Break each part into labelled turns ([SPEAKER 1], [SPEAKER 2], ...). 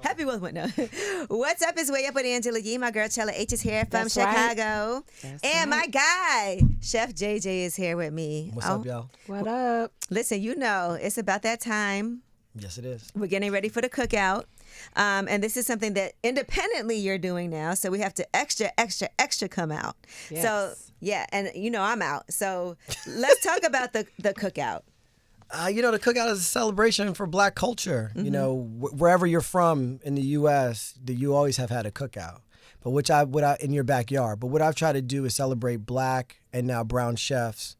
[SPEAKER 1] Happy with what? No. What's up? It's Way Up with Angela Yee. My girl Chella H is here from
[SPEAKER 2] That's
[SPEAKER 1] Chicago.
[SPEAKER 2] Right.
[SPEAKER 1] And my guy, Chef JJ, is here with me.
[SPEAKER 3] What's up, y'all?
[SPEAKER 2] What up?
[SPEAKER 1] Listen, you know, it's about that time.
[SPEAKER 3] Yes, it is.
[SPEAKER 1] We're getting ready for the cookout. And this is something that independently you're doing now. So we have to extra come out.
[SPEAKER 2] Yes.
[SPEAKER 1] So, yeah. And, you know, I'm out. So let's talk about the cookout.
[SPEAKER 3] The cookout is a celebration for Black culture.
[SPEAKER 1] Mm-hmm.
[SPEAKER 3] You know, wherever you're from in the U.S., you always have had a cookout. But what I in your backyard. But what I've tried to do is celebrate Black and now brown chefs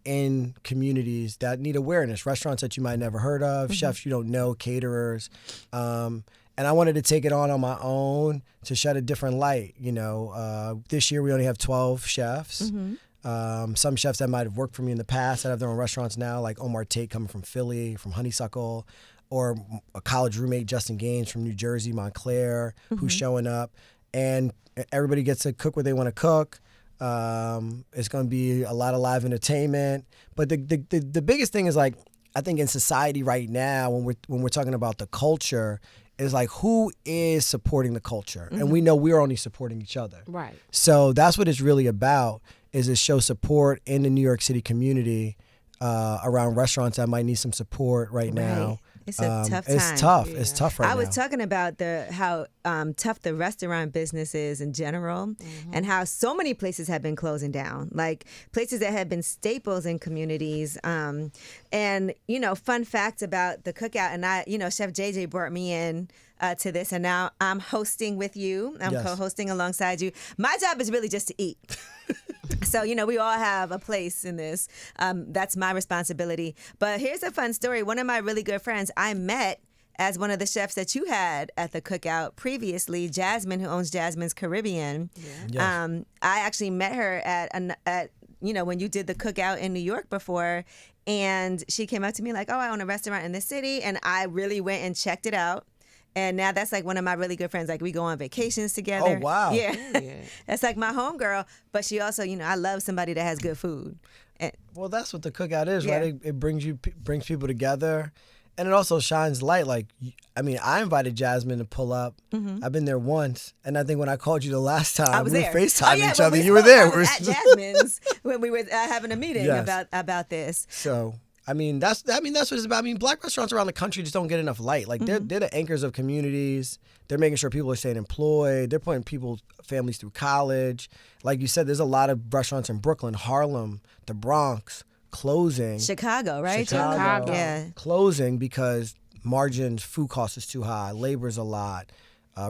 [SPEAKER 3] in communities that need awareness. Restaurants that you might never heard of,
[SPEAKER 1] Mm-hmm.
[SPEAKER 3] chefs you don't know, caterers. And I wanted to take it on my own to shed a different light. You know, this year we only have 12 chefs.
[SPEAKER 1] Mm-hmm.
[SPEAKER 3] Some chefs that might have worked for me in the past that have their own restaurants now, like Omar Tate coming from Philly, from Honeysuckle, or a college roommate, Justin Gaines from New Jersey, Montclair, who's showing up. And everybody gets to cook what they want to cook. It's going to be a lot of live entertainment. But the biggest thing is, like, I think in society right now, when we're talking about the culture, is like, who is supporting the culture? And we know we're only supporting each other.
[SPEAKER 2] Right.
[SPEAKER 3] So that's what it's really about, is to show support in the New York City community around restaurants that might need some support right now.
[SPEAKER 1] It's a tough time.
[SPEAKER 3] It's tough.
[SPEAKER 2] Yeah.
[SPEAKER 3] It's tough right now.
[SPEAKER 1] I was talking about how tough the restaurant business is in general, and how so many places have been closing down, like places that have been staples in communities. And, you know, fun fact about the cookout, and Chef JJ brought me in to this, and now I'm hosting with you. I'm
[SPEAKER 3] Yes.
[SPEAKER 1] co-hosting alongside you. My job is really just to eat. So, you know, we all have a place in this. That's my responsibility. But here's a fun story. One of my really good friends I met as one of the chefs that you had at the cookout previously, Jasmine, who owns Jasmine's Caribbean.
[SPEAKER 3] Yes.
[SPEAKER 1] I actually met her at when you did the cookout in New York before, and she came up to me like, "Oh, I own a restaurant in this city," and I really went and checked it out. And now that's like one of my really good friends. Like, we go on vacations together.
[SPEAKER 3] Oh, wow.
[SPEAKER 1] Yeah.
[SPEAKER 2] Yeah.
[SPEAKER 1] That's like my homegirl. But she also, I love somebody that has good food. And,
[SPEAKER 3] Well, that's what the cookout is,
[SPEAKER 1] Yeah.
[SPEAKER 3] right? It brings people together, and it also shines light. Like, I mean, I invited Jasmine to pull up. I've been there once, and I think when I called you the last time,
[SPEAKER 1] I was
[SPEAKER 3] we
[SPEAKER 1] there.
[SPEAKER 3] were FaceTiming each
[SPEAKER 1] when
[SPEAKER 3] other.
[SPEAKER 1] we
[SPEAKER 3] You were
[SPEAKER 1] spoke,
[SPEAKER 3] there.
[SPEAKER 1] I was at Jasmine's when we were having a meeting
[SPEAKER 3] Yes.
[SPEAKER 1] about this.
[SPEAKER 3] So, I mean, that's what it's about. I mean, Black restaurants around the country just don't get enough light. Like, they're the anchors of communities. They're making sure people are staying employed. They're putting families through college. Like you said, there's a lot of restaurants in Brooklyn, Harlem, the Bronx closing.
[SPEAKER 1] Chicago, right?
[SPEAKER 2] Chicago.
[SPEAKER 1] Yeah.
[SPEAKER 3] Closing because margins, food cost is too high, labor's a lot,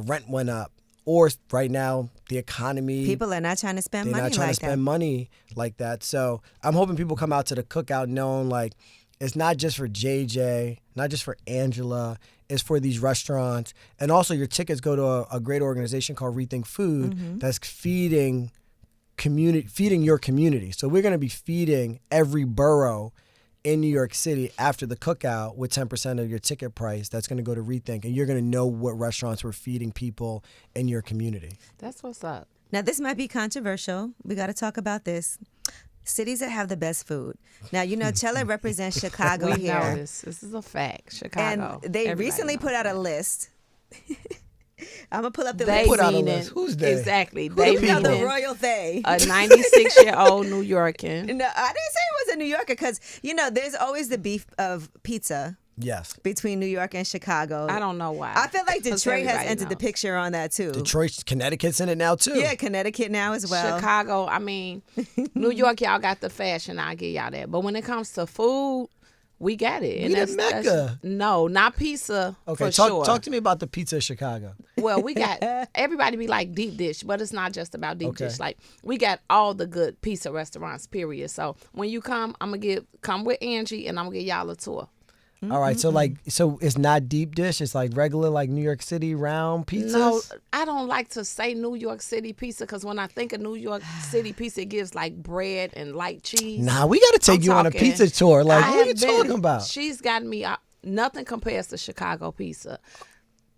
[SPEAKER 3] rent went up. Or right now, the economy.
[SPEAKER 1] People are not trying to spend
[SPEAKER 3] They're
[SPEAKER 1] money
[SPEAKER 3] not trying
[SPEAKER 1] like
[SPEAKER 3] to spend
[SPEAKER 1] that.
[SPEAKER 3] money like that. So I'm hoping people come out to the cookout knowing, like, it's not just for JJ, not just for Angela. It's for these restaurants. And also your tickets go to a great organization called Rethink Food that's feeding your community. So we're going to be feeding every borough in New York City after the cookout with 10% of your ticket price. That's going to go to Rethink. And you're going to know what restaurants we're feeding people in your community.
[SPEAKER 2] That's what's up.
[SPEAKER 1] Now, this might be controversial. We got to talk about this. Cities that have the best food. Now, Chella represents Chicago
[SPEAKER 2] We
[SPEAKER 1] here.
[SPEAKER 2] know this. This is a fact. Chicago.
[SPEAKER 1] And they
[SPEAKER 2] Everybody
[SPEAKER 1] recently
[SPEAKER 2] knows
[SPEAKER 1] put out a
[SPEAKER 2] that.
[SPEAKER 1] list. I'm going to pull up the
[SPEAKER 2] They
[SPEAKER 1] list.
[SPEAKER 3] Put out a
[SPEAKER 2] meaning
[SPEAKER 3] list. Who's they?
[SPEAKER 2] Exactly.
[SPEAKER 3] Who
[SPEAKER 2] They
[SPEAKER 3] the
[SPEAKER 1] No, the
[SPEAKER 3] people?
[SPEAKER 1] royal they.
[SPEAKER 2] a 96-year-old New Yorker.
[SPEAKER 1] No, I didn't say it was a New Yorker because, there's always the beef of pizza
[SPEAKER 3] Yes.
[SPEAKER 1] between New York and Chicago.
[SPEAKER 2] I don't know why.
[SPEAKER 1] I feel like
[SPEAKER 2] 'Cause
[SPEAKER 1] Detroit has
[SPEAKER 2] everybody
[SPEAKER 1] entered the
[SPEAKER 2] knows.
[SPEAKER 1] picture on that too.
[SPEAKER 3] Detroit, Connecticut's in it now, too.
[SPEAKER 1] Yeah, Connecticut now as well.
[SPEAKER 2] Chicago, I mean, New York, y'all got the fashion. I'll give y'all that. But when it comes to food, we got it.
[SPEAKER 3] We the Mecca.
[SPEAKER 2] No, not pizza.
[SPEAKER 3] Okay,
[SPEAKER 2] for
[SPEAKER 3] talk
[SPEAKER 2] sure.
[SPEAKER 3] to me about the pizza in Chicago.
[SPEAKER 2] Well, we got everybody be like deep dish, but it's not just about deep
[SPEAKER 3] Okay.
[SPEAKER 2] dish. Like, we got all the good pizza restaurants, period. So when you come, come with Angie, and I'm gonna give y'all a tour.
[SPEAKER 3] All right, so it's not deep dish. It's like regular, like New York City round pizzas.
[SPEAKER 2] No, I don't like to say New York City pizza because when I think of New York City pizza, it gives like bread and light cheese.
[SPEAKER 3] Nah, we got to take
[SPEAKER 2] I'm
[SPEAKER 3] you on a
[SPEAKER 2] talking-
[SPEAKER 3] pizza tour. Like,
[SPEAKER 2] I
[SPEAKER 3] what are you
[SPEAKER 2] have been-
[SPEAKER 3] talking about?
[SPEAKER 2] She's gotten me out. Nothing compares to Chicago pizza.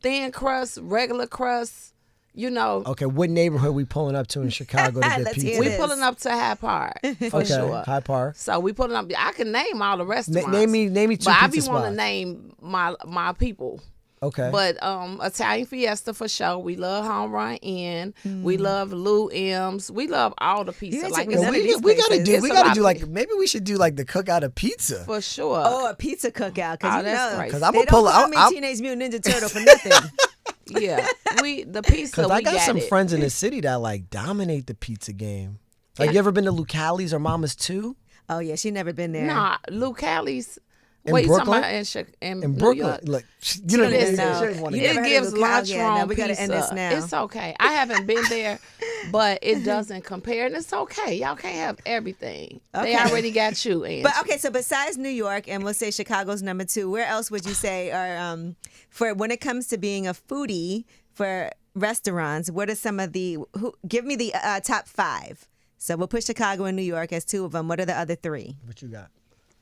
[SPEAKER 2] Thin crust, regular crust.
[SPEAKER 3] Okay, what neighborhood we pulling up to in Chicago to get
[SPEAKER 1] Let's
[SPEAKER 3] pizza?
[SPEAKER 1] hear
[SPEAKER 2] We
[SPEAKER 1] this.
[SPEAKER 2] pulling up to Hyde Park for
[SPEAKER 3] Okay,
[SPEAKER 2] sure.
[SPEAKER 3] Hyde Park.
[SPEAKER 2] So we pulling up. I can name all the restaurants.
[SPEAKER 3] Name me two
[SPEAKER 2] But I
[SPEAKER 3] pizza
[SPEAKER 2] be want to
[SPEAKER 3] spots.
[SPEAKER 2] name my people.
[SPEAKER 3] Okay.
[SPEAKER 2] But Italian Fiesta for sure. We love Home Run Inn. We love Lou M's. We love all the pizza.
[SPEAKER 1] ain't
[SPEAKER 2] Like
[SPEAKER 1] took me none of these
[SPEAKER 3] we gotta
[SPEAKER 1] places.
[SPEAKER 3] do.
[SPEAKER 2] It's
[SPEAKER 3] We
[SPEAKER 2] a
[SPEAKER 3] gotta
[SPEAKER 2] lot
[SPEAKER 3] do
[SPEAKER 2] of
[SPEAKER 3] like maybe we should do like the Cookout of pizza.
[SPEAKER 2] for sure.
[SPEAKER 1] Oh, a pizza cookout. Because
[SPEAKER 2] Oh,
[SPEAKER 1] you
[SPEAKER 2] that's
[SPEAKER 1] know,
[SPEAKER 2] great.
[SPEAKER 3] 'Cause I'm
[SPEAKER 1] they
[SPEAKER 3] gonna
[SPEAKER 1] don't
[SPEAKER 3] pull
[SPEAKER 1] call
[SPEAKER 3] out-
[SPEAKER 1] me
[SPEAKER 3] I'm-
[SPEAKER 1] Teenage Mutant Ninja Turtle for nothing.
[SPEAKER 2] Yeah, the pizza.
[SPEAKER 3] Because I got some
[SPEAKER 2] it.
[SPEAKER 3] friends in the city that like dominate the pizza game. Like, you ever been to Lucali's or Mama's too?
[SPEAKER 1] Oh yeah, she never been there.
[SPEAKER 2] Nah, Luke Callie's.
[SPEAKER 3] In
[SPEAKER 2] What you talking
[SPEAKER 3] Brooklyn?
[SPEAKER 2] about in
[SPEAKER 3] In
[SPEAKER 2] New
[SPEAKER 3] Brooklyn,
[SPEAKER 2] York?
[SPEAKER 3] look, you don't
[SPEAKER 1] Listen,
[SPEAKER 3] even
[SPEAKER 1] no.
[SPEAKER 3] she didn't want to
[SPEAKER 1] You
[SPEAKER 3] go.
[SPEAKER 1] never
[SPEAKER 2] It
[SPEAKER 1] heard of
[SPEAKER 2] gives
[SPEAKER 1] Luke Cowell?
[SPEAKER 2] lunchroom
[SPEAKER 1] Yeah, no, we gotta
[SPEAKER 2] pizza.
[SPEAKER 1] end this now.
[SPEAKER 2] It's okay. I haven't been there, but it doesn't compare, and it's okay. Y'all can't have everything. They
[SPEAKER 1] Okay.
[SPEAKER 2] already got you. Angie.
[SPEAKER 1] But okay, so besides New York, and we'll say Chicago's number 2, where else would you say are for when it comes to being a foodie for restaurants? What are some of the? Give me the top 5. So we'll put Chicago and New York as 2 of them. What are the other 3?
[SPEAKER 3] What you got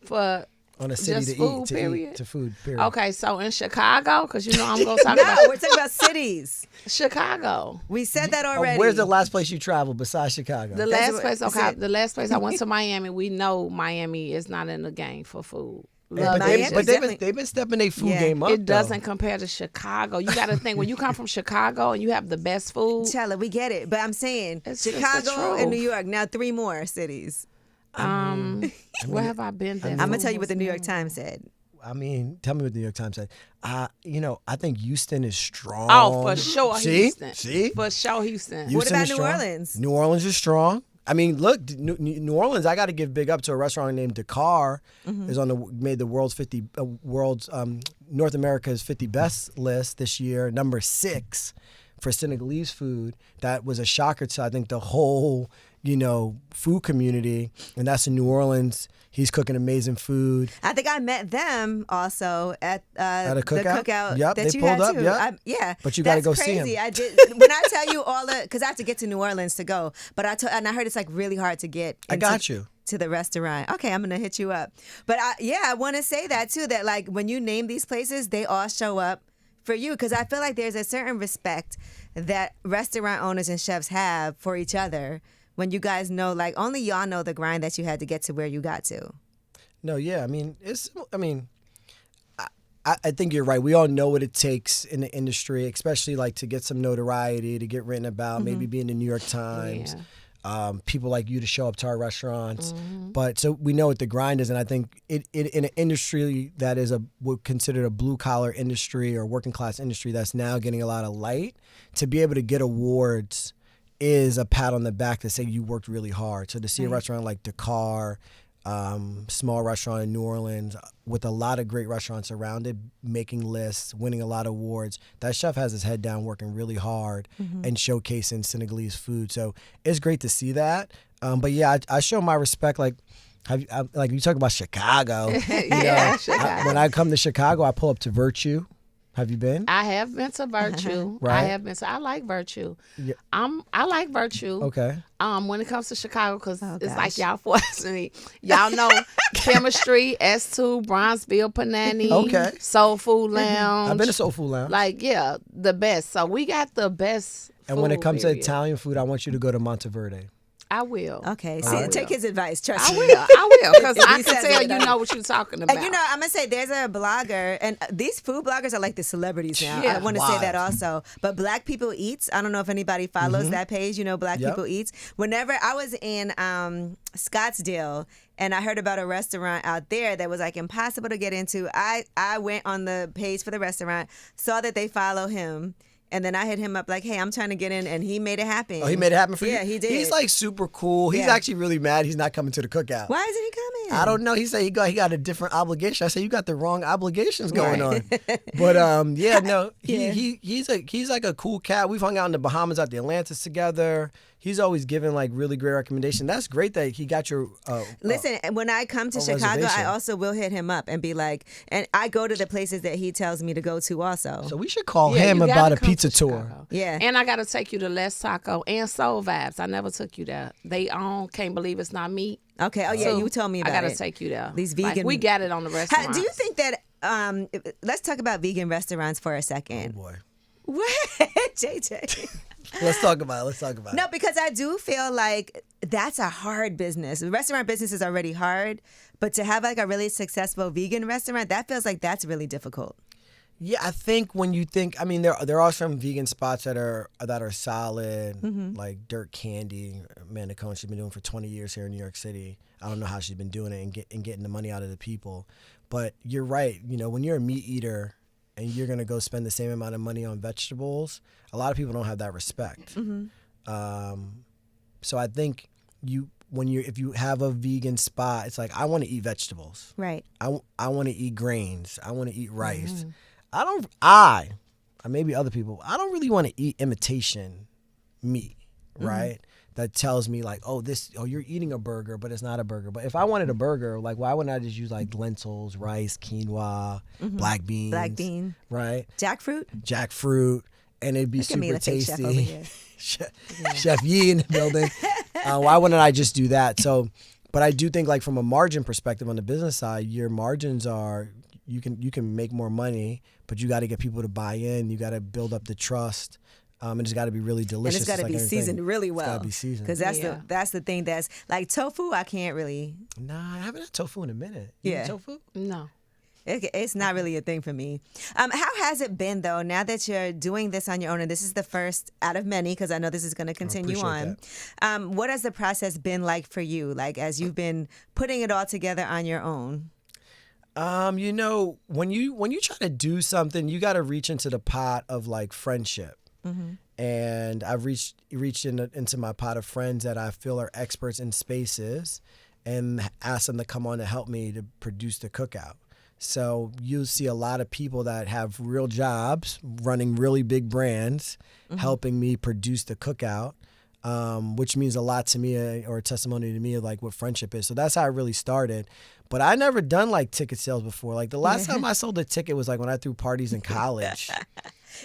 [SPEAKER 2] for
[SPEAKER 3] on a city
[SPEAKER 2] just
[SPEAKER 3] to
[SPEAKER 2] food,
[SPEAKER 3] eat, to
[SPEAKER 2] period?
[SPEAKER 3] eat, to food, period.
[SPEAKER 2] Okay, so in Chicago, because you know I'm gonna talk
[SPEAKER 1] No,
[SPEAKER 2] about
[SPEAKER 1] we're talking about cities.
[SPEAKER 2] Chicago.
[SPEAKER 1] We said that
[SPEAKER 3] Oh,
[SPEAKER 1] already.
[SPEAKER 3] where's the last place you traveled besides Chicago?
[SPEAKER 2] The
[SPEAKER 1] That's
[SPEAKER 2] last
[SPEAKER 1] what-
[SPEAKER 2] place,
[SPEAKER 1] that's
[SPEAKER 2] okay,
[SPEAKER 1] it.
[SPEAKER 2] the last place I went to Miami. We know Miami is not in the game for food.
[SPEAKER 3] Yeah,
[SPEAKER 2] Love
[SPEAKER 3] but
[SPEAKER 1] Miami
[SPEAKER 2] it.
[SPEAKER 1] is
[SPEAKER 3] they've
[SPEAKER 1] definitely-
[SPEAKER 3] been stepping their food
[SPEAKER 1] Yeah.
[SPEAKER 3] game up.
[SPEAKER 2] It doesn't
[SPEAKER 3] though.
[SPEAKER 2] compare to Chicago. You got to think when you come from Chicago and you have the best food.
[SPEAKER 1] Chella, we get it, but I'm saying
[SPEAKER 2] It's just the
[SPEAKER 1] Chicago and New
[SPEAKER 2] truth.
[SPEAKER 1] York. Now 3 more cities.
[SPEAKER 2] Where have I been?
[SPEAKER 1] I'm gonna tell you what the New York Times said.
[SPEAKER 3] I mean, tell me what the New York Times said. I think Houston is strong.
[SPEAKER 2] Oh, for sure,
[SPEAKER 3] See?
[SPEAKER 2] Houston.
[SPEAKER 3] See?
[SPEAKER 2] For sure, Houston.
[SPEAKER 1] What
[SPEAKER 3] Houston
[SPEAKER 1] about
[SPEAKER 3] is
[SPEAKER 1] New
[SPEAKER 3] strong.
[SPEAKER 1] Orleans?
[SPEAKER 3] New Orleans is strong. I mean, look, New Orleans. I got to give big up to a restaurant named Dakar. Is made the world's North America's 50 best list this year, number 6 for Senegalese food. That was a shocker to I think the whole food community, and that's in New Orleans. He's cooking amazing food.
[SPEAKER 1] I think I met them also at
[SPEAKER 3] At a
[SPEAKER 1] the
[SPEAKER 3] cookout?
[SPEAKER 1] cookout
[SPEAKER 3] Yep,
[SPEAKER 1] that
[SPEAKER 3] they
[SPEAKER 1] you had
[SPEAKER 3] pulled up,
[SPEAKER 1] too.
[SPEAKER 3] yep.
[SPEAKER 1] Yeah,
[SPEAKER 3] But you gotta
[SPEAKER 1] That's
[SPEAKER 3] go see 'em.
[SPEAKER 1] crazy. I did when I tell you all the because I have to get to New Orleans to go. But I heard it's like really hard to get.
[SPEAKER 3] I got you.
[SPEAKER 1] To the restaurant. Okay, I'm gonna hit you up. But I want to say that too. That like when you name these places, they all show up for you because I feel like there's a certain respect that restaurant owners and chefs have for each other when you guys know, like only y'all know the grind that you had to get to where you got to.
[SPEAKER 3] No, yeah. I mean, I think you're right. We all know what it takes in the industry, especially like to get some notoriety, to get written about, maybe be in the New York Times. People like you to show up to our restaurants. But so we know what the grind is, and I think it in an industry that is considered a blue collar industry or working class industry that's now getting a lot of light, to be able to get awards is a pat on the back to say you worked really hard. So to see a restaurant like Dakar, small restaurant in New Orleans with a lot of great restaurants around it, making lists, winning a lot of awards. That chef has his head down working really hard and showcasing Senegalese food. So it's great to see that. But yeah, I show my respect. Like you talk about Chicago.
[SPEAKER 2] Yeah, Chicago.
[SPEAKER 3] When I come to Chicago, I pull up to Virtue. Have you been?
[SPEAKER 2] I have been to Virtue.
[SPEAKER 3] Right.
[SPEAKER 2] I have been to. I like Virtue.
[SPEAKER 3] Yeah.
[SPEAKER 2] I like Virtue.
[SPEAKER 3] Okay.
[SPEAKER 2] When it comes to Chicago, because it's
[SPEAKER 1] gosh.
[SPEAKER 2] like y'all forcing me. Y'all know Chemistry, S2, Bronzeville, Panani,
[SPEAKER 3] Okay.
[SPEAKER 2] Soul Food Lounge.
[SPEAKER 3] I've been to Soul Food Lounge.
[SPEAKER 2] Like, yeah, the best. So we got the best.
[SPEAKER 3] And when it
[SPEAKER 2] food,
[SPEAKER 3] comes to
[SPEAKER 2] period.
[SPEAKER 3] Italian food, I want you to go to Monteverde.
[SPEAKER 2] I will.
[SPEAKER 1] Okay,
[SPEAKER 3] All
[SPEAKER 1] see,
[SPEAKER 3] right.
[SPEAKER 1] take his advice. Trust
[SPEAKER 2] I
[SPEAKER 1] me.
[SPEAKER 2] will. I will. Because
[SPEAKER 1] If
[SPEAKER 2] I
[SPEAKER 1] he
[SPEAKER 2] can
[SPEAKER 1] says
[SPEAKER 2] tell
[SPEAKER 1] it,
[SPEAKER 2] you
[SPEAKER 1] I-
[SPEAKER 2] know what you're talking about.
[SPEAKER 1] And I'm gonna say there's a blogger, and these food bloggers are like the celebrities now.
[SPEAKER 2] Yeah.
[SPEAKER 1] I want to say that
[SPEAKER 3] Wild.
[SPEAKER 1] also. But Black People Eats, I don't know if anybody follows that page. Black
[SPEAKER 3] Yep.
[SPEAKER 1] People Eats. Whenever I was in Scottsdale and I heard about a restaurant out there that was like impossible to get into, I went on the page for the restaurant, saw that they follow him. And then I hit him up like, hey, I'm trying to get in. And he made it happen.
[SPEAKER 3] Oh, he made it happen for you?
[SPEAKER 1] Yeah, he did.
[SPEAKER 3] He's like super cool. He's
[SPEAKER 1] Yeah.
[SPEAKER 3] actually really mad he's not coming to the cookout.
[SPEAKER 1] Why isn't he coming?
[SPEAKER 3] I don't know. He said he got a different obligation. I said you got the wrong obligations going
[SPEAKER 1] Right.
[SPEAKER 3] on. But yeah, no,
[SPEAKER 1] Yeah.
[SPEAKER 3] he's like a cool cat. We've hung out in the Bahamas at the Atlantis together. He's always given like really great recommendations. That's great that he got your
[SPEAKER 1] Listen, when I come to
[SPEAKER 3] a
[SPEAKER 1] Chicago, I
[SPEAKER 3] reservation.
[SPEAKER 1] also will hit him up and be like, and I go to the places that he tells me to go to also.
[SPEAKER 3] So we should call
[SPEAKER 2] Yeah,
[SPEAKER 3] him
[SPEAKER 2] you gotta
[SPEAKER 3] about a
[SPEAKER 2] come
[SPEAKER 3] pizza
[SPEAKER 2] to
[SPEAKER 3] tour.
[SPEAKER 2] Chicago.
[SPEAKER 1] Yeah.
[SPEAKER 2] And I got to take you to Les Taco and Soul Vibes. I never took you there. They own Can't Believe It's Not Meat.
[SPEAKER 1] Okay. Oh, yeah,
[SPEAKER 2] So
[SPEAKER 1] you told me about
[SPEAKER 2] I gotta
[SPEAKER 1] it.
[SPEAKER 2] take you there.
[SPEAKER 1] These
[SPEAKER 2] Like,
[SPEAKER 1] vegan-
[SPEAKER 2] we got it on the restaurant.
[SPEAKER 1] Do you think that, let's talk about vegan restaurants for a second.
[SPEAKER 3] Boy,
[SPEAKER 1] What? JJ.
[SPEAKER 3] let's talk about it.
[SPEAKER 1] No, because I do feel like that's a hard business. The restaurant business is already hard, but to have like a really successful vegan restaurant, that feels like that's really difficult.
[SPEAKER 3] Yeah, I think when you think, I mean, there are some vegan spots that are solid, like Dirt Candy. Amanda Cohen, she's been doing for 20 years here in New York City. I don't know how she's been doing it and getting the money out of the people. But you're right. You know, when you're a meat eater and you're going to go spend the same amount of money on vegetables, a lot of people don't have that respect. So I think if you have a vegan spot, it's like, I want to eat vegetables.
[SPEAKER 1] Right.
[SPEAKER 3] I want to eat grains. I want to eat rice.
[SPEAKER 1] Mm-hmm.
[SPEAKER 3] Maybe other people, I don't really want to eat imitation meat, right? That tells me like, you're eating a burger, but it's not a burger. But if I wanted a burger, like, why wouldn't I just use like lentils, rice, quinoa, black beans? Black bean. Right? Jackfruit. And it'd be super tasty. Chef Yee in the building. Why wouldn't I just do that? So, but I do think like from a margin perspective on the business side, your margins are, you can make more money, but you got to get people to buy in. You got to build up the trust. And it's got to be really delicious.
[SPEAKER 1] And it's got to be seasoned really well.
[SPEAKER 3] It's got to be seasoned.
[SPEAKER 1] Because that's the thing that's like tofu. I can't really.
[SPEAKER 3] Nah, I haven't had tofu in a minute. You eat tofu?
[SPEAKER 2] No.
[SPEAKER 1] It's not really a thing for me. How has it been, though, now that you're doing this on your own, and this is the first out of many, because I know this is going to continue on. What has the process been like for you, like as you've been putting it all together on your own?
[SPEAKER 3] You know, when you try to do something, you got to reach into the pot of like friendship. And I've reached into my pot of friends that I feel are experts in spaces, and asked them to come on to help me to produce the Cookout. So you'll see a lot of people that have real jobs, running really big brands, helping me produce the Cookout, which means a lot to me, or a testimony to me of like what friendship is. So that's how I really started. But I never done like ticket sales before. Like the last time I sold a ticket was like when I threw parties in college.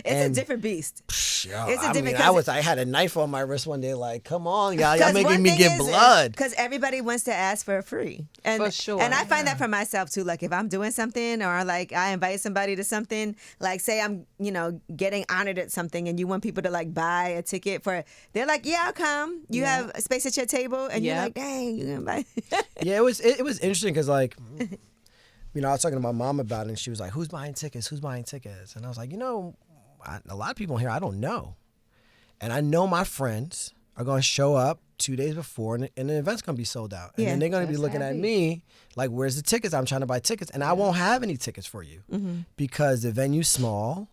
[SPEAKER 1] It's a different beast.
[SPEAKER 3] I had a knife on my wrist one day. Like, come on, y'all making me get blood.
[SPEAKER 1] Because everybody wants to ask for free, and
[SPEAKER 2] for sure.
[SPEAKER 1] And I find that for myself too. Like if I'm doing something, or like I invite somebody to something, like say I'm getting honored at something, and you want people to like buy a ticket for. They're like, yeah, I'll come. You have a space at your table, and you're like, dang, you gonna buy?
[SPEAKER 3] Yeah, it was interesting because like. I was talking to my mom about it, and she was like, who's buying tickets? And I was like, a lot of people here I don't know. And I know my friends are going to show up 2 days before, and the event's going to be sold out. And then they're going to be looking at me like, where's the tickets? I'm trying to buy tickets. And I won't have any tickets for you because the venue's small.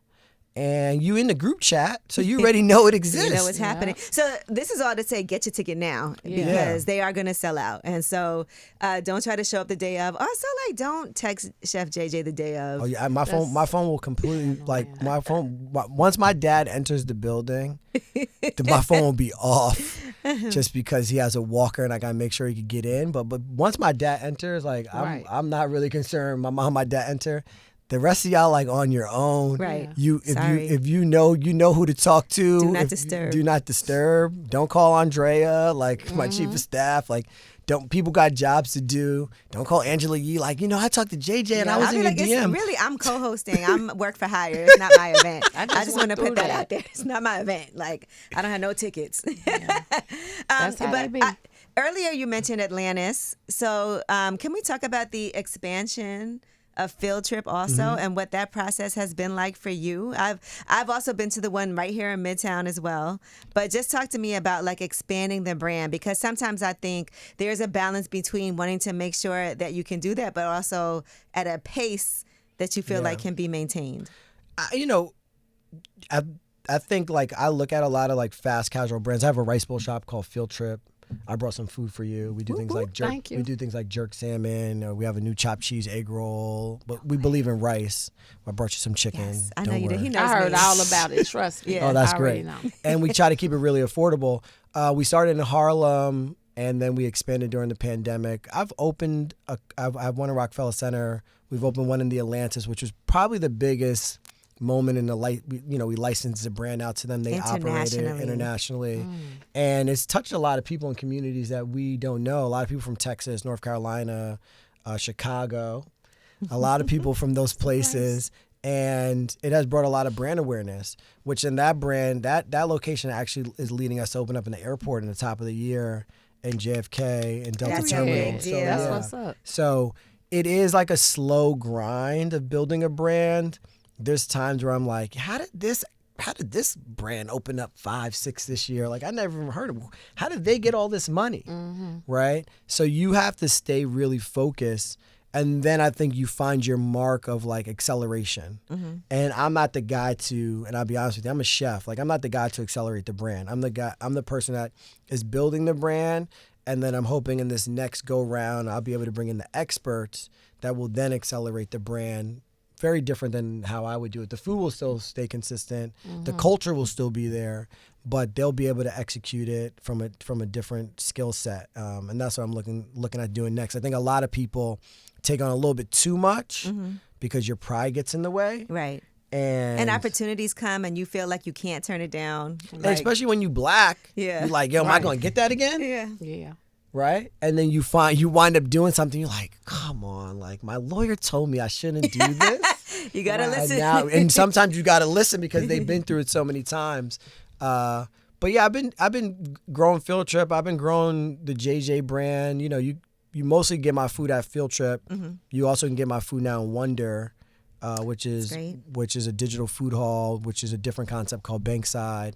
[SPEAKER 3] And you in the group chat, so you already know it exists.
[SPEAKER 1] You know what's happening. So this is all to say, get your ticket now because they are going to sell out. And so don't try to show up the day of. Also, like, don't text Chef JJ the day of.
[SPEAKER 3] Oh yeah, my phone will completely my phone. Once my dad enters the building, my phone will be off, just because he has a walker and I gotta make sure he can get in. But once my dad enters, like I'm not really concerned. My mom, my dad enter. The rest of y'all like on your own.
[SPEAKER 1] Right.
[SPEAKER 3] If you know who to talk to.
[SPEAKER 1] Do not disturb.
[SPEAKER 3] Do not disturb. Don't call Andrea, like my chief of staff. Like, people got jobs to do. Don't call Angela Yee. Like, I talked to JJ and I was in your DM.
[SPEAKER 1] Really, I'm co-hosting. I'm work for hire. It's not my event. I just want to put that out there. It's not my event. Like, I don't have no tickets.
[SPEAKER 2] That's how that be.
[SPEAKER 1] Earlier you mentioned Atlantis. So can we talk about the expansion of Field Trip also, and what that process has been like for you? I've also been to the one right here in Midtown as well, but just talk to me about like expanding the brand, because sometimes I think there's a balance between wanting to make sure that you can do that, but also at a pace that you feel like can be maintained.
[SPEAKER 3] I think like I look at a lot of like fast casual brands. I have a rice bowl shop called Field Trip. I brought some food for you. We do things like jerk. We do things like jerk salmon. We have a new chopped cheese egg roll. But we believe in rice. I brought you some chicken.
[SPEAKER 1] Yes, I know you did. He knows
[SPEAKER 2] I heard
[SPEAKER 1] me.
[SPEAKER 2] all about it. Trust me.
[SPEAKER 3] Oh, that's great. And we try to keep it really affordable. We started in Harlem, and then we expanded during the pandemic. I've opened. I've one in Rockefeller Center. We've opened one in the Atlantis, which was probably the biggest moment in the we licensed the brand out to them. They operated internationally, and it's touched a lot of people in communities that we don't know. A lot of people from Texas, North Carolina, Chicago, a lot of people from those places. And it has brought a lot of brand awareness, which in that brand, that location actually is leading us to open up in the airport in the top of the year in JFK and Delta Terminal.
[SPEAKER 1] So,
[SPEAKER 2] that's what's up.
[SPEAKER 3] So it is like a slow grind of building a brand. there's times where I'm like, how did this brand open up 5, 6 this year? Like, I never even heard of it. How did they get all this money? Right? So you have to stay really focused. And then I think you find your mark of like acceleration. And I'm not the guy to, and I'll be honest with you, I'm a chef. Like, I'm not the guy to accelerate the brand. I'm the person that is building the brand. And then I'm hoping in this next go round, I'll be able to bring in the experts that will then accelerate the brand. Very different than how I would do it. The food will still stay consistent. The culture will still be there, but they'll be able to execute it from a different skill set. And that's what I'm looking at doing next. I think a lot of people take on a little bit too much because your pride gets in the way.
[SPEAKER 1] Right.
[SPEAKER 3] And
[SPEAKER 1] opportunities come and you feel like you can't turn it down.
[SPEAKER 3] And especially when you Black, you're like, yo, am I going to get that again?
[SPEAKER 2] Yeah.
[SPEAKER 3] Right? And then you wind up doing something, you're like, come on, like my lawyer told me I shouldn't do this.
[SPEAKER 1] You got to listen.
[SPEAKER 3] And sometimes you got to listen because they've been through it so many times. But yeah, I've been growing Field Trip. I've been growing the JJ brand. You know, you mostly get my food at Field Trip. You also can get my food now in Wonder, which is a digital food hall, which is a different concept called Bankside.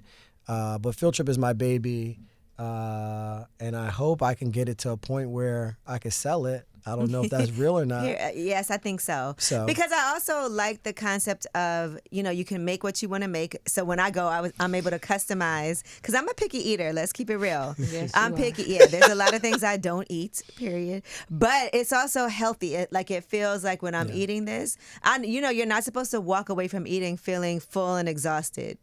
[SPEAKER 3] But Field Trip is my baby. And I hope I can get it to a point where I can sell it. I don't know if that's real or not.
[SPEAKER 1] Yes, I think so. Because I also like the concept of, you can make what you want to make. So when I go, I'm able to customize. Because I'm a picky eater. Let's keep it real.
[SPEAKER 2] Yes,
[SPEAKER 1] I'm picky. Yeah, there's a lot of things I don't eat, period. But it's also healthy. It feels like when I'm eating this, you're not supposed to walk away from eating feeling full and exhausted,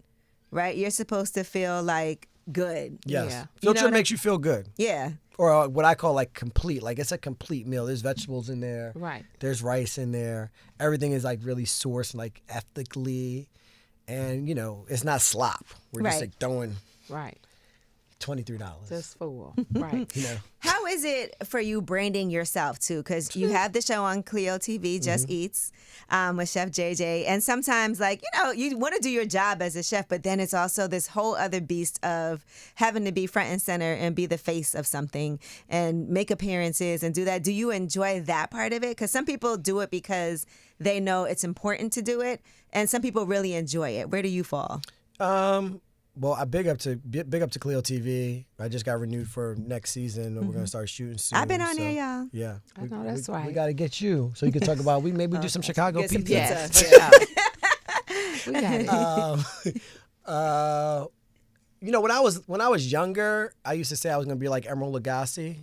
[SPEAKER 1] right? You're supposed to feel like good.
[SPEAKER 3] Yes.
[SPEAKER 2] Yeah.
[SPEAKER 3] Field Trip makes you feel good.
[SPEAKER 1] Yeah.
[SPEAKER 3] Or what I call like complete. Like, it's a complete meal. There's vegetables in there.
[SPEAKER 2] Right.
[SPEAKER 3] There's rice in there. Everything is like really sourced like ethically. And, it's not slop. We're just like throwing $23.
[SPEAKER 2] Just full. Right.
[SPEAKER 1] How is it for you branding yourself too? Because you have the show on Clio TV, Just Eats, with Chef JJ, and sometimes you want to do your job as a chef, but then it's also this whole other beast of having to be front and center and be the face of something and make appearances and do that. Do you enjoy that part of it? Because some people do it because they know it's important to do it, and some people really enjoy it. Where do you fall?
[SPEAKER 3] Well, I big up to Clio TV. I just got renewed for next season, and we're gonna start shooting soon.
[SPEAKER 1] I've been on there, y'all.
[SPEAKER 3] Yeah,
[SPEAKER 2] I know that's right.
[SPEAKER 3] We got to get you so you can talk about. Maybe do some Chicago
[SPEAKER 1] Get some
[SPEAKER 3] pizza.
[SPEAKER 1] pizza.
[SPEAKER 2] Yes. We got it.
[SPEAKER 3] When I was younger, I used to say I was gonna be like Emeril Lagasse,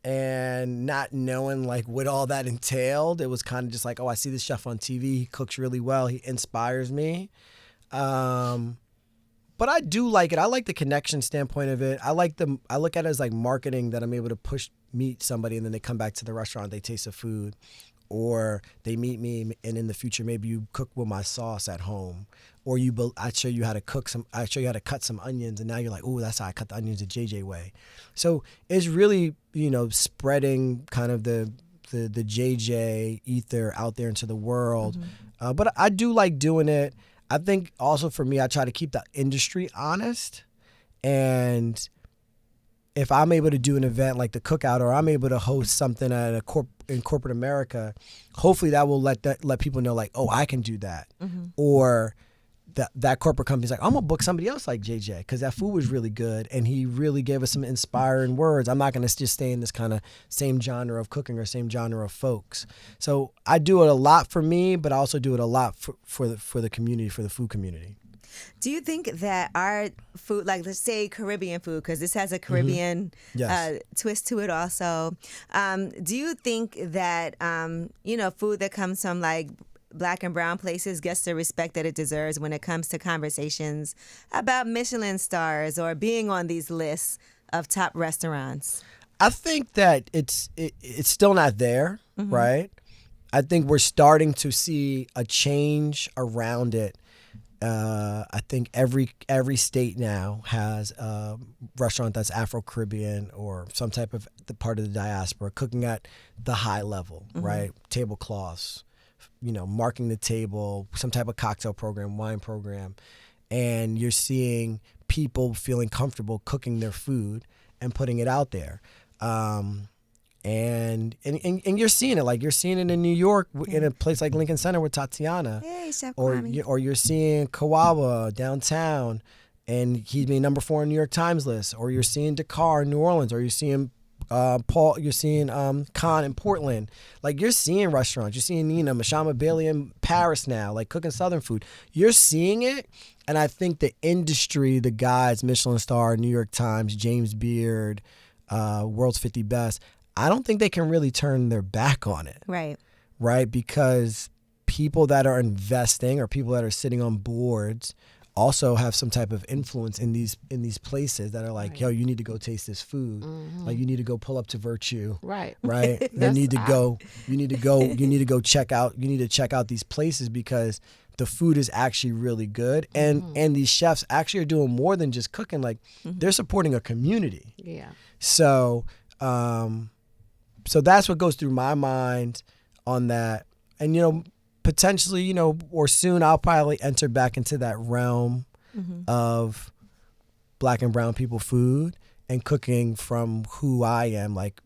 [SPEAKER 3] and not knowing like what all that entailed. It was kind of just like, oh, I see this chef on TV. He cooks really well. He inspires me. But I do like it. I like the connection standpoint of it. I look at it as like marketing, that I'm able to meet somebody and then they come back to the restaurant, they taste the food, or they meet me and in the future maybe you cook with my sauce at home, or I show you how to cut some onions and now you're like, oh, that's how I cut the onions the JJ way. So it's really, spreading kind of the JJ ether out there into the world. But I do like doing it. I think also for me, I try to keep the industry honest. And if I'm able to do an event like the Cookout, or I'm able to host something at in corporate America, hopefully that will let people know like, oh, I can do that. Or that corporate company's like, I'm gonna book somebody else like JJ because that food was really good and he really gave us some inspiring words. I'm not gonna just stay in this kind of same genre of cooking or same genre of folks. So I do it a lot for me, but I also do it a lot for the community, for the food community.
[SPEAKER 1] Do you think that our food, like let's say Caribbean food, because this has a Caribbean twist to it also, do you think that food that comes from like Black and brown places gets the respect that it deserves when it comes to conversations about Michelin stars or being on these lists of top restaurants?
[SPEAKER 3] I think that it's still not there, right? I think we're starting to see a change around it. I think every state now has a restaurant that's Afro-Caribbean or some type of the part of the diaspora cooking at the high level, right? Tablecloths, marking the table, some type of cocktail program, wine program. And you're seeing people feeling comfortable cooking their food and putting it out there. And And you're seeing it, like you're seeing it in New York in a place like Lincoln Center with Tatiana.
[SPEAKER 1] Hey, Chef
[SPEAKER 3] or
[SPEAKER 1] Kwame.
[SPEAKER 3] or you're seeing Kawawa downtown, and he's made number 4 on New York Times list. Or you're seeing Dakar in New Orleans. Or you're seeing Paul. You're seeing Khan in Portland. Like you're seeing restaurants. You're seeing Mashama Bailey in Paris now, like cooking Southern food. You're seeing it, and I think the industry, the guys, Michelin star, New York Times, James Beard, World's 50 Best. I don't think they can really turn their back on it. Right? Because people that are investing or people that are sitting on boards also have some type of influence in these places that are like, yo, you need to go taste this food. Like you need to go pull up to Virtue. Right? You need to go check out these places because the food is actually really good. And these chefs actually are doing more than just cooking. Like they're supporting a community.
[SPEAKER 2] Yeah.
[SPEAKER 3] So that's what goes through my mind on that. And, potentially, or soon I'll probably enter back into that realm of Black and brown people food and cooking from who I am, like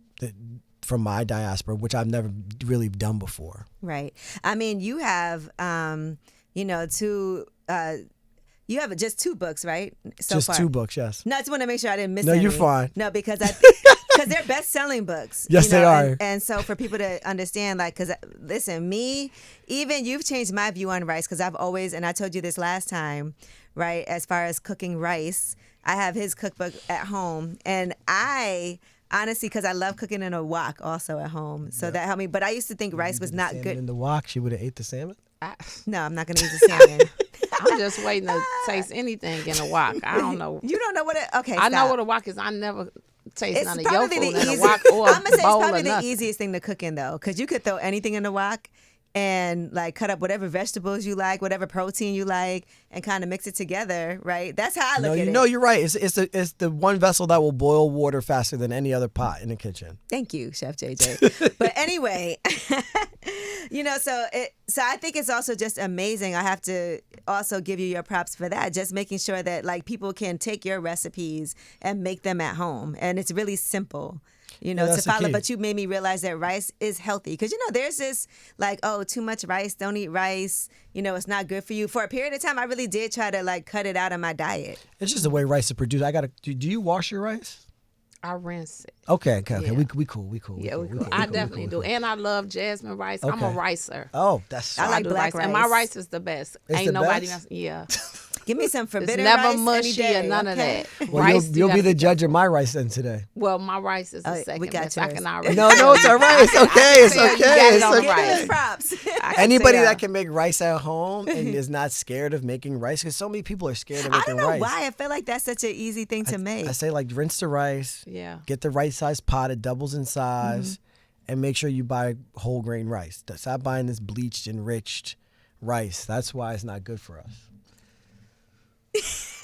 [SPEAKER 3] from my diaspora, which I've never really done before.
[SPEAKER 1] Right. I mean, you have, you have just 2 books, right? So far.
[SPEAKER 3] 2 books, yes.
[SPEAKER 1] No, I just want to make sure I didn't miss
[SPEAKER 3] No,
[SPEAKER 1] any.
[SPEAKER 3] you're fine.
[SPEAKER 1] No, because they're best-selling books.
[SPEAKER 3] Yes, they are.
[SPEAKER 1] And so for people to understand, like, because listen, even you've changed my view on rice because I've always, and I told you this last time, right, as far as cooking rice, I have his cookbook at home. And I, honestly, because I love cooking in a wok also at home. So that helped me. But I used to think rice was not good.
[SPEAKER 3] In the wok, she would have ate the salmon?
[SPEAKER 1] No, I'm not going to use the salmon.
[SPEAKER 2] I'm just waiting to taste anything in a wok. I don't know.
[SPEAKER 1] You don't know what it? Okay,
[SPEAKER 2] I know
[SPEAKER 1] stop.
[SPEAKER 2] what a wok is. I never taste
[SPEAKER 1] It's
[SPEAKER 2] none of your food
[SPEAKER 1] probably
[SPEAKER 2] in
[SPEAKER 1] the
[SPEAKER 2] a
[SPEAKER 1] easiest.
[SPEAKER 2] wok or
[SPEAKER 1] I'm gonna say it's
[SPEAKER 2] bowl
[SPEAKER 1] probably
[SPEAKER 2] or
[SPEAKER 1] the
[SPEAKER 2] nothing.
[SPEAKER 1] easiest thing to cook in though, because you could throw anything in the wok and like cut up whatever vegetables you like, whatever protein you like, and kind of mix it together. Right? That's how I look at it.
[SPEAKER 3] No, you're right. It's the one vessel that will boil water faster than any other pot in the kitchen.
[SPEAKER 1] Thank you, Chef JJ. But anyway, so I think it's also just amazing. I have to also give you your props for that. Just making sure that like people can take your recipes and make them at home, and it's really simple. To follow. But you made me realize that rice is healthy. Because, there's this like, oh, too much rice, don't eat rice. It's not good for you. For a period of time, I really did try to like cut it out of my diet.
[SPEAKER 3] It's just the way rice is produced. Do you wash your rice?
[SPEAKER 2] I rinse it.
[SPEAKER 3] Okay.
[SPEAKER 2] Yeah.
[SPEAKER 3] We cool.
[SPEAKER 2] Yeah, we cool. I definitely do. And I love jasmine rice. Okay. I'm a ricer.
[SPEAKER 3] Oh, that's
[SPEAKER 1] I like black rice.
[SPEAKER 2] And my rice is the best.
[SPEAKER 3] It's
[SPEAKER 2] Ain't
[SPEAKER 3] the
[SPEAKER 2] nobody
[SPEAKER 3] best?
[SPEAKER 2] else. Yeah.
[SPEAKER 1] Give me some forbidden
[SPEAKER 2] it's never
[SPEAKER 1] rice
[SPEAKER 2] mushy
[SPEAKER 1] any day,
[SPEAKER 2] or none
[SPEAKER 1] okay?
[SPEAKER 2] of that.
[SPEAKER 3] Well,
[SPEAKER 2] rice,
[SPEAKER 3] you'll be the judge of my rice then today.
[SPEAKER 2] Well, my rice is the second
[SPEAKER 1] we got
[SPEAKER 2] best. I
[SPEAKER 1] yours.
[SPEAKER 2] can already
[SPEAKER 3] No, it's all right. It's okay. It's
[SPEAKER 2] tell you
[SPEAKER 3] okay.
[SPEAKER 2] got it
[SPEAKER 3] It's
[SPEAKER 2] on
[SPEAKER 3] okay.
[SPEAKER 2] rice.
[SPEAKER 1] Give us props.
[SPEAKER 3] Anybody
[SPEAKER 2] tell.
[SPEAKER 3] that can make rice at home and is not scared of making rice, because so many people are scared of
[SPEAKER 1] I
[SPEAKER 3] making
[SPEAKER 1] don't know
[SPEAKER 3] rice.
[SPEAKER 1] why. I feel like that's such an easy thing to make.
[SPEAKER 3] I say like rinse the rice.
[SPEAKER 2] Yeah.
[SPEAKER 3] Get the right size pot. It doubles in size, and make sure you buy whole grain rice. Stop buying this bleached, enriched rice. That's why it's not good for us.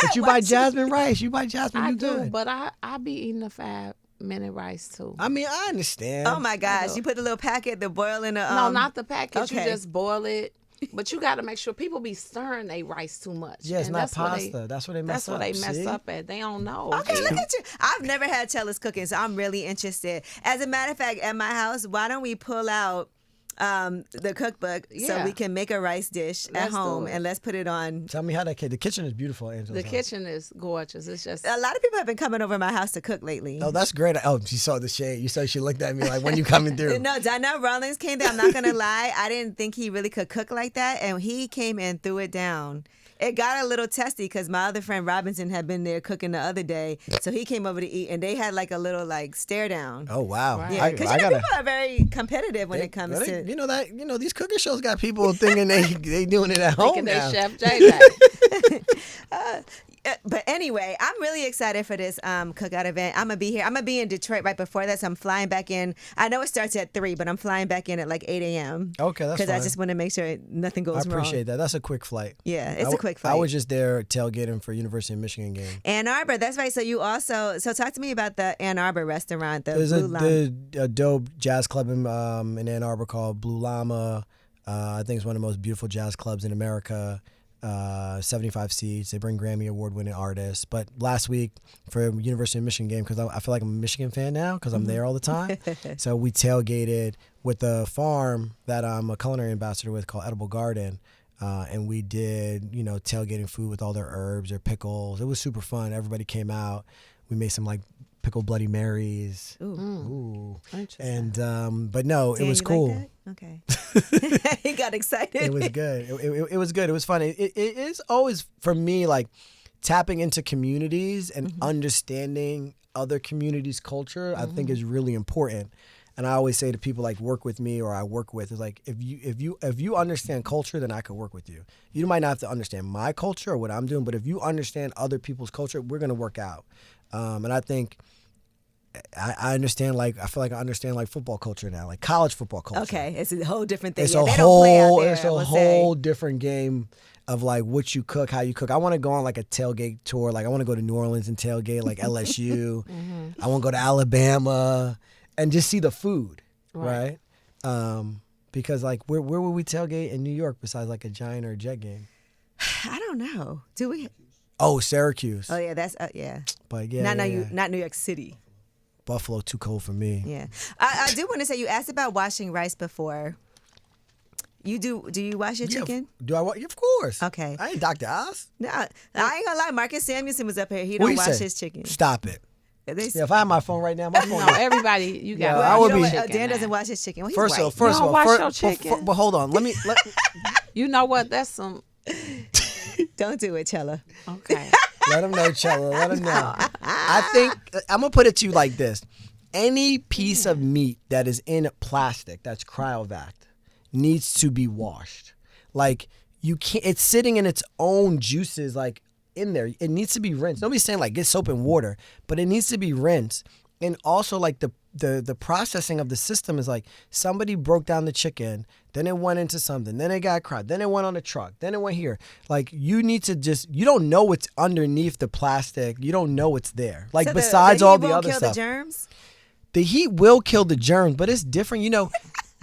[SPEAKER 3] But you buy jasmine rice. You buy jasmine.
[SPEAKER 2] I
[SPEAKER 3] You
[SPEAKER 2] do,
[SPEAKER 3] good.
[SPEAKER 2] but I be eating the 5-minute rice too.
[SPEAKER 3] I mean, I understand.
[SPEAKER 1] Oh my gosh! You put the little packet, the boil in the
[SPEAKER 2] No, not the package.
[SPEAKER 1] okay.
[SPEAKER 2] You just boil it. But you got to make sure people be stirring their rice too much.
[SPEAKER 3] Yeah, it's
[SPEAKER 2] And
[SPEAKER 3] not
[SPEAKER 2] that's what
[SPEAKER 3] pasta. That's what they mess
[SPEAKER 2] That's
[SPEAKER 3] up.
[SPEAKER 2] what they mess
[SPEAKER 3] See?
[SPEAKER 2] up at. They don't know.
[SPEAKER 1] Okay, look at you. I've never had Chella's cooking, so I'm really interested. As a matter of fact, at my house, why don't we pull out the cookbook so
[SPEAKER 2] Yeah.
[SPEAKER 1] we can make a rice dish at
[SPEAKER 2] Let's do
[SPEAKER 1] home
[SPEAKER 2] it.
[SPEAKER 1] and let's put it on.
[SPEAKER 3] Tell me how the kitchen is beautiful, Angela.
[SPEAKER 2] The kitchen is gorgeous. It's just
[SPEAKER 1] A lot of people have been coming over my house to cook lately.
[SPEAKER 3] Oh, that's great. Oh, she saw the shade. You saw she looked at me like, when you coming through?
[SPEAKER 1] No, Donnell Rawlings came there. I'm not gonna lie. I didn't think he really could cook like that, and he came and threw it down. It got a little testy because my other friend Robinson had been there cooking the other day, so he came over to eat, and they had like a little like stare down.
[SPEAKER 3] Oh, wow.
[SPEAKER 2] Right.
[SPEAKER 1] Yeah, because people are very competitive when it comes to.
[SPEAKER 3] These cooking shows got people thinking they doing it at home
[SPEAKER 2] thinking they
[SPEAKER 3] now.
[SPEAKER 2] Chef JJ.
[SPEAKER 1] But anyway, I'm really excited for this cookout event. I'm gonna be here. I'm gonna be in Detroit right before that, so I'm flying back in. I know it starts at 3, but I'm flying back in at like 8 a.m.
[SPEAKER 3] Okay, that's
[SPEAKER 1] because I
[SPEAKER 3] fine.
[SPEAKER 1] just want to make sure nothing goes
[SPEAKER 3] I
[SPEAKER 1] wrong.
[SPEAKER 3] appreciate that. That's a quick flight.
[SPEAKER 1] Yeah, it's a quick flight.
[SPEAKER 3] I was just there tailgating for University of Michigan game.
[SPEAKER 1] Ann Arbor, that's right. So you also talk to me about the Ann Arbor restaurant, the
[SPEAKER 3] There's
[SPEAKER 1] Blue Llama.
[SPEAKER 3] a dope jazz club in Ann Arbor called Blue Llama. I think it's one of the most beautiful jazz clubs in America. 75 seats. They bring Grammy Award-winning artists. But last week for University of Michigan game, because I feel like I'm a Michigan fan now because I'm there all the time. So we tailgated with the farm that I'm a culinary ambassador with called Edible Garden. And we did, tailgating food with all their herbs, their pickles. It was super fun. Everybody came out. We made some like pickled Bloody Marys. Ooh. And but no, it was cool.
[SPEAKER 1] Like that? Okay. He got excited.
[SPEAKER 3] It was good. It was good. It was fun. It is always for me like tapping into communities and understanding other communities' culture. I think is really important. And I always say to people like work with me or I work with is like if you understand culture, then I can work with you. You might not have to understand my culture or what I'm doing, but if you understand other people's culture, we're gonna work out. And I think I understand like I feel like I understand like football culture now, like college football culture.
[SPEAKER 1] Okay, it's a whole different thing.
[SPEAKER 3] It's
[SPEAKER 1] Yeah,
[SPEAKER 3] a
[SPEAKER 1] they don't play out
[SPEAKER 3] whole
[SPEAKER 1] there,
[SPEAKER 3] it's
[SPEAKER 1] I
[SPEAKER 3] a
[SPEAKER 1] will
[SPEAKER 3] whole
[SPEAKER 1] say.
[SPEAKER 3] different game of like what you cook, how you cook. I want to go on like a tailgate tour. Like I want to go to New Orleans and tailgate like LSU. I want to go to Alabama and just see the food, right? Because like where would we tailgate in New York besides like a Giant or a Jet game?
[SPEAKER 1] I don't know. Do we?
[SPEAKER 3] Oh, Syracuse.
[SPEAKER 1] Oh yeah, that's yeah.
[SPEAKER 3] But yeah,
[SPEAKER 1] Not New York City.
[SPEAKER 3] Buffalo too cold for me.
[SPEAKER 1] Yeah, I do want to say you asked about washing rice before. You do? Do you wash your chicken?
[SPEAKER 3] Do I? Of course.
[SPEAKER 1] Okay.
[SPEAKER 3] I ain't Dr. Oz.
[SPEAKER 1] No, I ain't gonna lie. Marcus Samuelson was up here. He
[SPEAKER 3] What
[SPEAKER 1] don't
[SPEAKER 3] you
[SPEAKER 1] wash
[SPEAKER 3] say?
[SPEAKER 1] his chicken.
[SPEAKER 3] Stop it.
[SPEAKER 1] They-
[SPEAKER 3] Yeah, if I had my phone right now, my phone.
[SPEAKER 2] No, everybody, you got.
[SPEAKER 3] I would
[SPEAKER 1] you know
[SPEAKER 3] be-
[SPEAKER 1] what?
[SPEAKER 2] chicken
[SPEAKER 1] Dan
[SPEAKER 2] now.
[SPEAKER 1] doesn't wash his chicken. Well, he's
[SPEAKER 3] First
[SPEAKER 1] white.
[SPEAKER 3] of all,
[SPEAKER 2] wash your chicken.
[SPEAKER 3] but hold on. Let
[SPEAKER 2] You know what? That's some.
[SPEAKER 1] Don't do it, Chella.
[SPEAKER 2] Okay.
[SPEAKER 3] let him know, Chella. Let him know. I think I'm gonna put it to you like this: any piece of meat that is in plastic that's cryovac needs to be washed. Like you can't. It's sitting in its own juices, like in there. It needs to be rinsed. Nobody's saying like get soap and water, but it needs to be rinsed. And also like the processing of the system is like somebody broke down the chicken, then it went into something, then it got cried, then it went on a truck, then it went here. Like you need to you don't know what's underneath the plastic. You don't know what's there. Like
[SPEAKER 1] So
[SPEAKER 3] besides
[SPEAKER 1] the
[SPEAKER 3] all
[SPEAKER 1] heat
[SPEAKER 3] the
[SPEAKER 1] won't
[SPEAKER 3] other
[SPEAKER 1] kill
[SPEAKER 3] stuff.
[SPEAKER 1] The germs.
[SPEAKER 3] The heat will kill the germs, but it's different.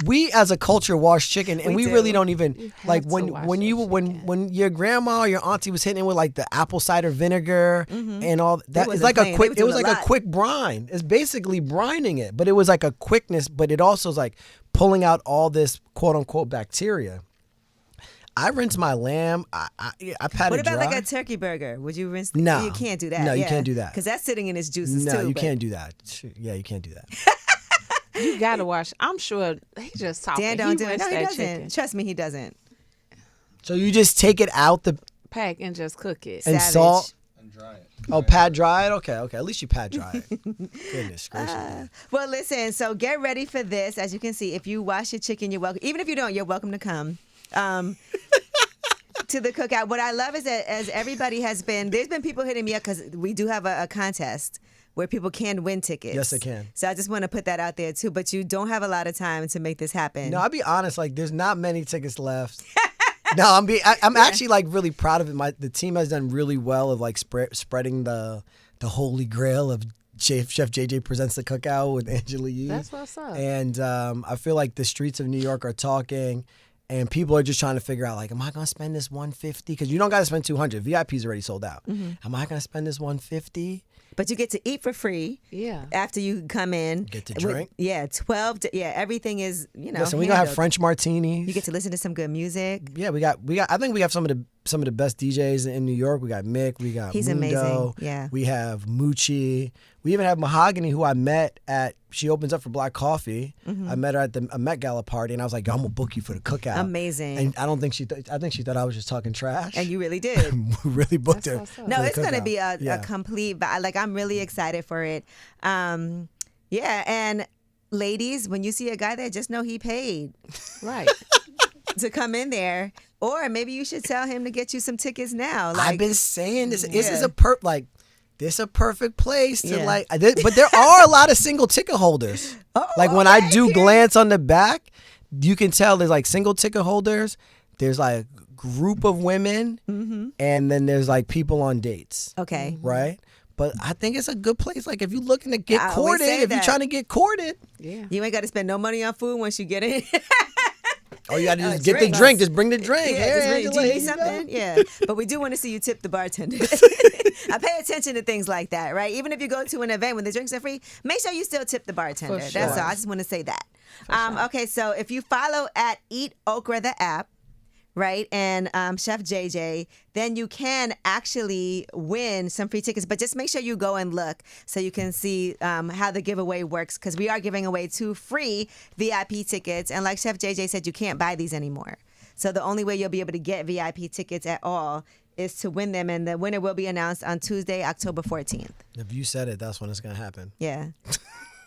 [SPEAKER 3] We as a culture wash chicken, and we
[SPEAKER 1] do.
[SPEAKER 3] really don't even like
[SPEAKER 2] to
[SPEAKER 3] when
[SPEAKER 2] wash
[SPEAKER 3] when
[SPEAKER 2] your
[SPEAKER 3] you
[SPEAKER 2] chicken.
[SPEAKER 3] when your grandma or your auntie was hitting it with like the apple cider vinegar and all that. It's
[SPEAKER 1] wasn't
[SPEAKER 3] like
[SPEAKER 1] playing.
[SPEAKER 3] a quick.
[SPEAKER 1] They
[SPEAKER 3] It
[SPEAKER 1] was
[SPEAKER 3] was
[SPEAKER 1] doing
[SPEAKER 3] like
[SPEAKER 1] a
[SPEAKER 3] a
[SPEAKER 1] lot.
[SPEAKER 3] quick brine. It's basically brining it, but it was like a quickness. But it also is like pulling out all this quote unquote bacteria. I rinse my lamb. I pat
[SPEAKER 1] What
[SPEAKER 3] it
[SPEAKER 1] about
[SPEAKER 3] dry.
[SPEAKER 1] like a turkey burger? Would you rinse?
[SPEAKER 3] No.
[SPEAKER 1] You can't do that.
[SPEAKER 3] No, you can't do that.
[SPEAKER 1] Because that's sitting in its juices
[SPEAKER 3] No,
[SPEAKER 1] too.
[SPEAKER 3] you
[SPEAKER 1] but
[SPEAKER 3] can't do that. Yeah, you can't do that.
[SPEAKER 2] You gotta wash. I'm sure he just talking.
[SPEAKER 1] Dan don't do it.
[SPEAKER 2] rinsed
[SPEAKER 1] No, he
[SPEAKER 2] that
[SPEAKER 1] doesn't.
[SPEAKER 2] chicken.
[SPEAKER 1] Trust me, he doesn't.
[SPEAKER 3] So you just take it out the
[SPEAKER 2] Pack and just cook it.
[SPEAKER 3] and
[SPEAKER 1] Savage.
[SPEAKER 3] salt.
[SPEAKER 4] And dry it.
[SPEAKER 3] Oh, pad dry it? Okay. At least you pad dry it. Goodness gracious.
[SPEAKER 1] Well, listen. So get ready for this. As you can see, if you wash your chicken, you're welcome. Even if you don't, you're welcome to come. To the cookout. What I love is that as everybody has been, there's been people hitting me up because we do have a contest where people can win tickets.
[SPEAKER 3] Yes, they can.
[SPEAKER 1] So I just want to put that out there too. But you don't have a lot of time to make this happen.
[SPEAKER 3] No, I'll be honest. Like, there's not many tickets left. No, I'm actually like really proud of it. The team has done really well of like spreading the holy grail of Chef JJ Presents the Cookout with Angela Yee.
[SPEAKER 2] That's what's up.
[SPEAKER 3] And I feel like the streets of New York are talking. And people are just trying to figure out, like, am I going to spend this $150? Because you don't got to spend $200. VIP's already sold out. Am I going to spend this $150?
[SPEAKER 1] But you get to eat for free.
[SPEAKER 2] Yeah.
[SPEAKER 1] After you come in.
[SPEAKER 3] Get to
[SPEAKER 1] With-
[SPEAKER 3] drink.
[SPEAKER 1] Yeah, 12. Everything is,
[SPEAKER 3] Listen, we gonna have
[SPEAKER 1] handled.
[SPEAKER 3] French martinis.
[SPEAKER 1] You get to listen to some good music.
[SPEAKER 3] Yeah, we got. I think we have some of the best DJs in New York. We got Mick. We got
[SPEAKER 1] He's
[SPEAKER 3] Mundo.
[SPEAKER 1] amazing, yeah.
[SPEAKER 3] We have Moochie. We even have Mahogany, who I met at. She opens up for Black Coffee. I met her at a Met Gala party, and I was like, "I'm gonna book you for the cookout."
[SPEAKER 1] Amazing.
[SPEAKER 3] And I don't think I think she thought I was just talking trash.
[SPEAKER 1] And you really did.
[SPEAKER 3] We really booked her.
[SPEAKER 2] what's up.
[SPEAKER 1] No,
[SPEAKER 3] for the
[SPEAKER 1] it's going to
[SPEAKER 3] cookout.
[SPEAKER 1] be a
[SPEAKER 3] Yeah.
[SPEAKER 1] complete, like, I'm really excited for it. Yeah, and ladies, when you see a guy there, just know he paid
[SPEAKER 2] Right.
[SPEAKER 1] to come in there. Or maybe you should tell him to get you some tickets now.
[SPEAKER 3] I've
[SPEAKER 1] Like,
[SPEAKER 3] been saying this. This is
[SPEAKER 1] Yeah.
[SPEAKER 3] this a perfect place to
[SPEAKER 1] Yeah.
[SPEAKER 3] but there are a lot of single ticket holders. Like when I do glance on the back, you can tell there's like single ticket holders. There's like a group of women, and then there's like people on dates,
[SPEAKER 1] okay.
[SPEAKER 3] right? But I think it's a good place. Like if you're looking to get
[SPEAKER 1] I always
[SPEAKER 3] courted,
[SPEAKER 1] say
[SPEAKER 3] if you're
[SPEAKER 1] that.
[SPEAKER 3] trying to get courted,
[SPEAKER 2] Yeah.
[SPEAKER 1] You ain't got to spend no money on food once you get in.
[SPEAKER 3] Oh, you got to just get the drink. Just bring the drink.
[SPEAKER 1] Yeah,
[SPEAKER 3] Here,
[SPEAKER 1] just bring, do
[SPEAKER 3] Angela,
[SPEAKER 1] you
[SPEAKER 3] here
[SPEAKER 1] need
[SPEAKER 3] you go.
[SPEAKER 1] something? Yeah. But we do want to see you tip the bartender. I pay attention to things like that, right? Even if you go to an event when the drinks are free, make sure you still tip the bartender.
[SPEAKER 2] For
[SPEAKER 1] That's
[SPEAKER 2] sure.
[SPEAKER 1] all. I just want to say that.
[SPEAKER 2] sure.
[SPEAKER 1] Okay, so if you follow at Eat Okra the app, right, and Chef JJ, then you can actually win some free tickets. But just make sure you go and look so you can see how the giveaway works, because we are giving away 2 free VIP tickets. And like Chef JJ said, you can't buy these anymore. So the only way you'll be able to get VIP tickets at all is to win them. And the winner will be announced on Tuesday, October 14th.
[SPEAKER 3] If you said it, that's when it's going to happen.
[SPEAKER 1] Yeah.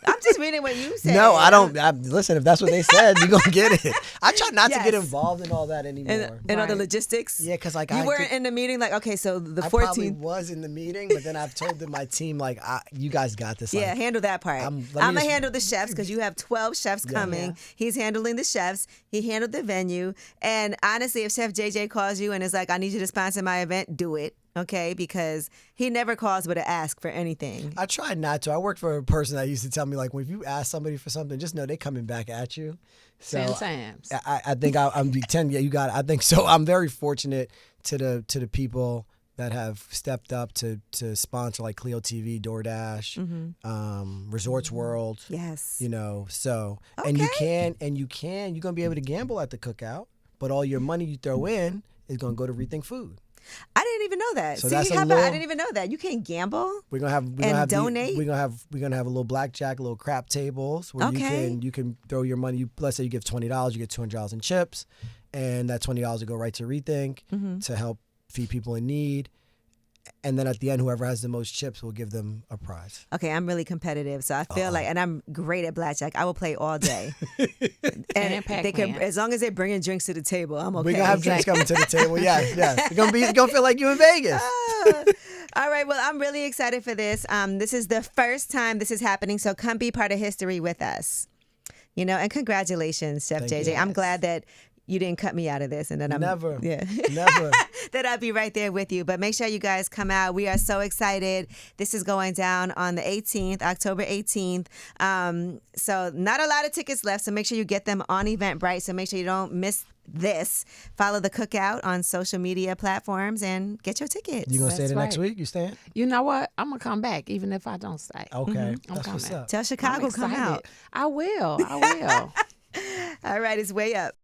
[SPEAKER 1] I'm just reading what you said.
[SPEAKER 3] No, I don't. Listen, if that's what they said, you're going to get it. I try not to
[SPEAKER 1] Yes.
[SPEAKER 3] get involved in all that anymore.
[SPEAKER 1] And all the
[SPEAKER 2] Right.
[SPEAKER 1] logistics.
[SPEAKER 3] Yeah, because like
[SPEAKER 1] You
[SPEAKER 3] I
[SPEAKER 1] weren't in the meeting, like, okay, so the
[SPEAKER 3] I probably
[SPEAKER 1] 14th.
[SPEAKER 3] was in the meeting, but then I've told my team, like, you guys got this.
[SPEAKER 1] Yeah,
[SPEAKER 3] Like,
[SPEAKER 1] handle that part.
[SPEAKER 3] let
[SPEAKER 1] I'm
[SPEAKER 3] me
[SPEAKER 1] going to
[SPEAKER 3] just-
[SPEAKER 1] handle the chefs because you have 12 chefs coming.
[SPEAKER 2] Yeah.
[SPEAKER 1] He's handling the chefs. He handled the venue. And honestly, if Chef JJ calls you and is like, I need you to sponsor my event, do it. Okay, because he never calls with an ask for anything.
[SPEAKER 3] I tried not to. I worked for a person that used to tell me, like, when if you ask somebody for something, just know they're coming back at you. So
[SPEAKER 2] 10 times.
[SPEAKER 3] I think I'm 10. Yeah, you got it. I think so. I'm very fortunate to the people that have stepped up to sponsor, like Clio TV, DoorDash, Resorts World.
[SPEAKER 1] Yes.
[SPEAKER 3] You know, so and you're gonna be able to gamble at the cookout, but all your money you throw in is gonna go to Rethink Food.
[SPEAKER 1] I didn't even know that.
[SPEAKER 3] So
[SPEAKER 1] See,
[SPEAKER 3] that's a
[SPEAKER 1] how about I
[SPEAKER 3] little-
[SPEAKER 1] didn't even know that. You can't gamble.
[SPEAKER 3] We're gonna have
[SPEAKER 1] donate?
[SPEAKER 3] We're gonna have a little blackjack, a little crap tables where
[SPEAKER 1] Okay.
[SPEAKER 3] you can throw your money. Let's say you give $20, you get $200 in chips, and that $20 will go right to Rethink to help feed people in need. And then at the end, whoever has the most chips will give them a prize.
[SPEAKER 1] Okay, I'm really competitive, so I feel like, and I'm great at blackjack. I will play all day.
[SPEAKER 2] And
[SPEAKER 1] they can,
[SPEAKER 2] Pac-Man.
[SPEAKER 1] as long as they're bringing drinks to the table, I'm okay.
[SPEAKER 3] We're gonna have drinks coming to the table. Yes. It's gonna feel like you in Vegas.
[SPEAKER 1] All right, well, I'm really excited for this. This is the first time this is happening, so come be part of history with us. You know, and congratulations, Chef
[SPEAKER 3] Thank
[SPEAKER 1] JJ.
[SPEAKER 3] you.
[SPEAKER 1] I'm glad that you didn't cut me out of this, and then I'm
[SPEAKER 3] Never.
[SPEAKER 1] Yeah.
[SPEAKER 3] Never.
[SPEAKER 1] that I'll be right there with you. But make sure you guys come out. We are so excited. This is going down on the 18th, October 18th. So not a lot of tickets left, so make sure you get them on Eventbrite. So make sure you don't miss this. Follow the Cookout on social media platforms and get your tickets.
[SPEAKER 3] You gonna stay
[SPEAKER 2] That's
[SPEAKER 3] the next
[SPEAKER 2] right.
[SPEAKER 3] week? You staying?
[SPEAKER 2] You know what? I'm going to come back even if I don't stay.
[SPEAKER 3] Okay.
[SPEAKER 2] I'm
[SPEAKER 3] That's what's
[SPEAKER 2] coming.
[SPEAKER 3] up.
[SPEAKER 1] Tell
[SPEAKER 2] I'm
[SPEAKER 1] Chicago come
[SPEAKER 2] excited.
[SPEAKER 1] out.
[SPEAKER 2] I will.
[SPEAKER 1] All right, it's way up.